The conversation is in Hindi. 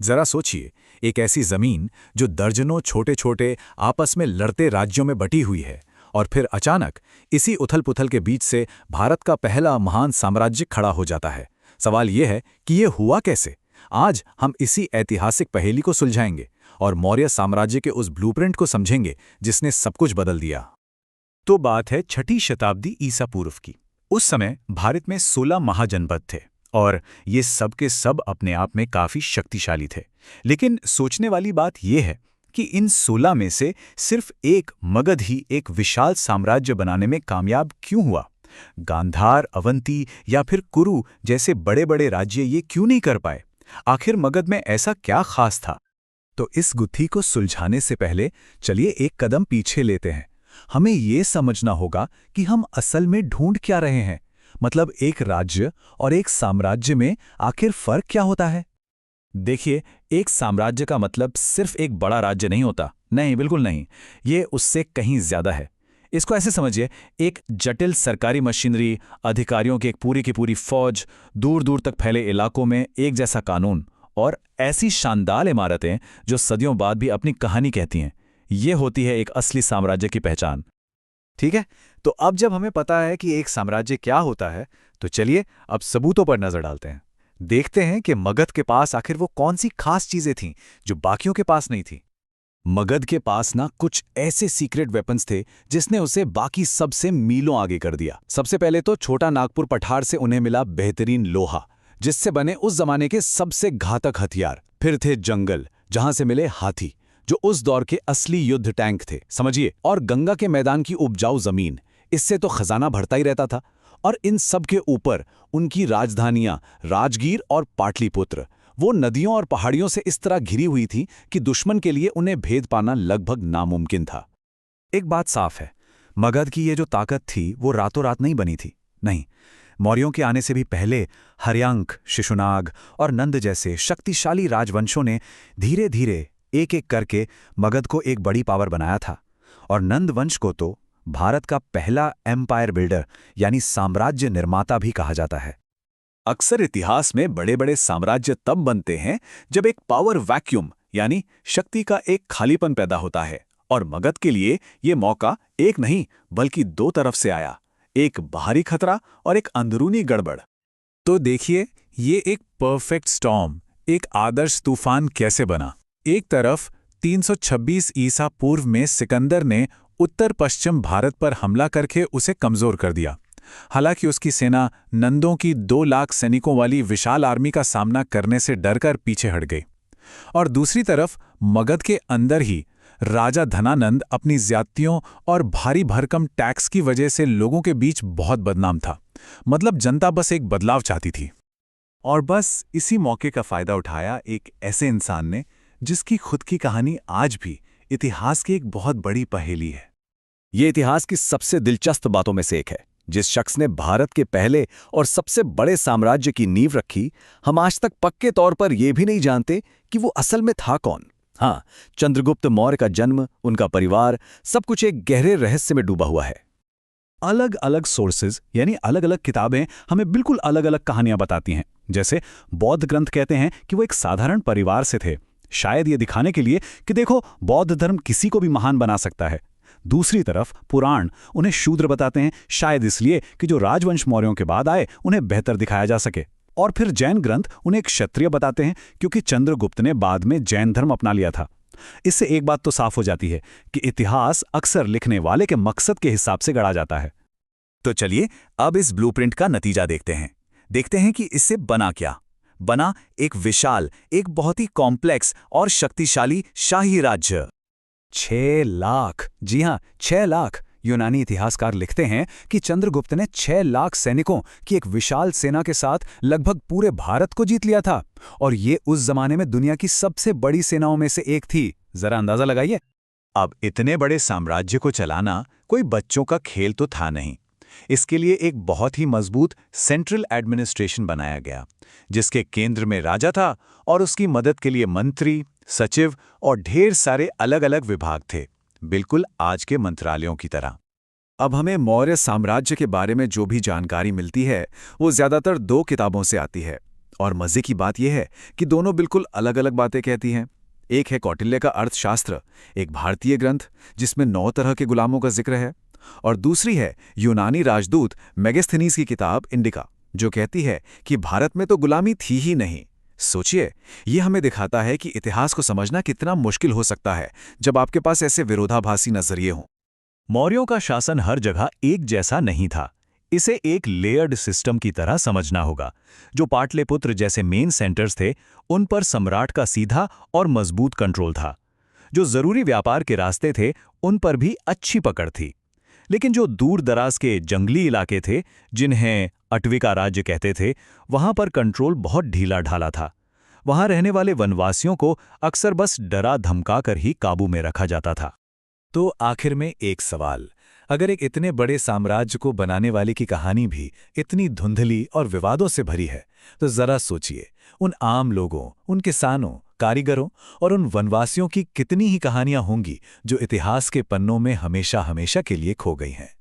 जरा सोचिए, एक ऐसी जमीन जो दर्जनों छोटे छोटे आपस में लड़ते राज्यों में बटी हुई है, और फिर अचानक इसी उथल-पुथल के बीच से भारत का पहला महान साम्राज्य खड़ा हो जाता है। सवाल यह है कि यह हुआ कैसे? आज हम इसी ऐतिहासिक पहेली को सुलझाएंगे और मौर्य साम्राज्य के उस ब्लूप्रिंट को समझेंगे जिसने सब कुछ बदल दिया। तो बात है 6ठी शताब्दी ईसा पूर्व की। उस समय भारत में 16 महाजनपद थे और ये सब के सब अपने आप में काफी शक्तिशाली थे। लेकिन सोचने वाली बात यह है कि इन 16 में से सिर्फ एक मगध ही एक विशाल साम्राज्य बनाने में कामयाब क्यों हुआ? गांधार, अवंती या फिर कुरु जैसे बड़े बड़े राज्य ये क्यों नहीं कर पाए? आखिर मगध में ऐसा क्या खास था? तो इस गुत्थी को सुलझाने से पहले चलिए एक कदम पीछे लेते हैं। हमें ये समझना होगा कि हम असल में ढूंढ क्या रहे हैं। मतलब एक राज्य और एक साम्राज्य में आखिर फर्क क्या होता है? देखिए, एक साम्राज्य का मतलब सिर्फ एक बड़ा राज्य नहीं होता। नहीं, बिल्कुल नहीं। ये उससे कहीं ज्यादा है। इसको ऐसे समझिए, एक जटिल सरकारी मशीनरी, अधिकारियों की एक पूरी फौज, दूर दूर तक फैले इलाकों में एक जैसा कानून और ऐसी शानदार इमारतें जो सदियों बाद भी अपनी कहानी कहती हैं। ये होती है एक असली साम्राज्य की पहचान। ठीक है, तो अब जब हमें पता है कि एक साम्राज्य क्या होता है, तो चलिए अब सबूतों पर नजर डालते हैं। देखते हैं कि मगध के पास आखिर वो कौन सी खास चीजें थीं जो बाकियों के पास नहीं थी। मगध के पास ना कुछ ऐसे सीक्रेट वेपन्स थे जिसने उसे बाकी सबसे मीलों आगे कर दिया। सबसे पहले तो छोटा नागपुर पठार से उन्हें मिला बेहतरीन लोहा, जिससे बने उस जमाने के सबसे घातक हथियार। फिर थे जंगल, जहां से मिले हाथी, जो उस दौर के असली युद्ध टैंक थे, समझिए। और गंगा के मैदान की उपजाऊ जमीन, इससे तो खजाना भरता ही रहता था। और इन सब के ऊपर उनकी राजधानियां राजगीर और पाटलिपुत्र, वो नदियों और पहाड़ियों से इस तरह घिरी हुई थी कि दुश्मन के लिए उन्हें भेद पाना लगभग नामुमकिन था। एक बात साफ है, मगध की ये जो ताकत थी वो रातों रात नहीं बनी थी। नहीं, मौर्यों के आने से भी पहले हर्यांक, शिशुनाग और नंद जैसे शक्तिशाली राजवंशों ने धीरे धीरे एक एक करके मगध को एक बड़ी पावर बनाया था। और नंद वंश को तो भारत का पहला एम्पायर बिल्डर यानी साम्राज्य निर्माता भी कहा जाता है। अक्सर इतिहास में बड़े बड़े साम्राज्य तब बनते हैं जब एक पावर वैक्यूम यानी शक्ति का एक खालीपन पैदा होता है। और मगध के लिए ये मौका एक नहीं बल्कि दो तरफ से आया, एक बाहरी खतरा और एक अंदरूनी गड़बड़। तो देखिए, ये एक परफेक्ट स्टॉर्म, एक आदर्श तूफान कैसे बना। एक तरफ 326 ईसा पूर्व में सिकंदर ने उत्तर पश्चिम भारत पर हमला करके उसे कमजोर कर दिया। हालांकि उसकी सेना नंदों की 2 लाख सैनिकों वाली विशाल आर्मी का सामना करने से डरकर पीछे हट गई। और दूसरी तरफ मगध के अंदर ही राजा धनानंद अपनी ज्यादतियों और भारी भरकम टैक्स की वजह से लोगों के बीच बहुत बदनाम था। मतलब जनता बस एक बदलाव चाहती थी। और बस इसी मौके का फायदा उठाया एक ऐसे इंसान ने जिसकी खुद की कहानी आज भी इतिहास की एक बहुत बड़ी पहेली है। ये इतिहास की सबसे दिलचस्प बातों में से एक है। जिस शख्स ने भारत के पहले और सबसे बड़े साम्राज्य की नींव रखी, हम आज तक पक्के तौर पर यह भी नहीं जानते कि वो असल में था कौन। हाँ, चंद्रगुप्त मौर्य का जन्म, उनका परिवार, सब कुछ एक गहरे रहस्य में डूबा हुआ है। अलग अलग सोर्सेज यानी अलग अलग किताबें हमें बिल्कुल अलग अलग कहानियां बताती हैं। जैसे बौद्ध ग्रंथ कहते हैं कि वो एक साधारण परिवार से थे, शायद ये दिखाने के लिए कि देखो, बौद्ध धर्म किसी को भी महान बना सकता है। दूसरी तरफ पुराण उन्हें शूद्र बताते हैं, शायद इसलिए कि जो राजवंश मौर्यों के बाद आए उन्हें बेहतर दिखाया जा सके। और फिर जैन ग्रंथ उन्हें एक क्षत्रिय बताते हैं, क्योंकि चंद्रगुप्त ने बाद में जैन धर्म अपना लिया था। इससे एक बात तो साफ हो जाती है कि इतिहास अक्सर लिखने वाले के मकसद के हिसाब से गढ़ा जाता है। तो चलिए अब इस ब्लूप्रिंट का नतीजा देखते हैं कि इससे बना क्या। बना एक विशाल, एक बहुत ही कॉम्प्लेक्स और शक्तिशाली शाही राज्य। 6 लाख, जी हां, 6 लाख। यूनानी इतिहासकार लिखते हैं कि चंद्रगुप्त ने 6 लाख सैनिकों की एक विशाल सेना के साथ लगभग पूरे भारत को जीत लिया था। और ये उस जमाने में दुनिया की सबसे बड़ी सेनाओं में से एक थी। जरा अंदाजा लगाइए। अब इतने बड़े साम्राज्य को चलाना कोई बच्चों का खेल तो था नहीं। इसके लिए एक बहुत ही मजबूत सेंट्रल एडमिनिस्ट्रेशन बनाया गया, जिसके केंद्र में राजा था और उसकी मदद के लिए मंत्री, सचिव और ढेर सारे अलग अलग विभाग थे, बिल्कुल आज के मंत्रालयों की तरह। अब हमें मौर्य साम्राज्य के बारे में जो भी जानकारी मिलती है वो ज्यादातर 2 किताबों से आती है। और मजे की बात यह है कि दोनों बिल्कुल अलग अलग बातें कहती हैं। एक है कौटिल्य का अर्थशास्त्र, एक भारतीय ग्रंथ जिसमें 9 तरह के गुलामों का जिक्र है, और दूसरी है यूनानी राजदूत मेगस्थनीज की किताब इंडिका, जो कहती है कि भारत में तो गुलामी थी ही नहीं। सोचिए, ये हमें दिखाता है कि इतिहास को समझना कितना मुश्किल हो सकता है जब आपके पास ऐसे विरोधाभासी नजरिए हों। मौर्यों का शासन हर जगह एक जैसा नहीं था। इसे एक लेयर्ड सिस्टम की तरह समझना होगा। जो पाटलिपुत्र जैसे मेन सेंटर्स थे, उन पर सम्राट का सीधा और मजबूत कंट्रोल था। जो जरूरी व्यापार के रास्ते थे, उन पर भी अच्छी पकड़ थी। लेकिन जो दूर दराज के जंगली इलाके थे, जिन्हें अटविका राज्य कहते थे, वहां पर कंट्रोल बहुत ढीला ढाला था। वहां रहने वाले वनवासियों को अक्सर बस डरा धमका कर ही काबू में रखा जाता था। तो आखिर में एक सवाल, अगर एक इतने बड़े साम्राज्य को बनाने वाले की कहानी भी इतनी धुंधली और विवादों से भरी है, तो जरा सोचिए, उन आम लोगों, उन किसानों, कारीगरों और उन वनवासियों की कितनी ही कहानियां होंगी जो इतिहास के पन्नों में हमेशा हमेशा के लिए खो गई हैं।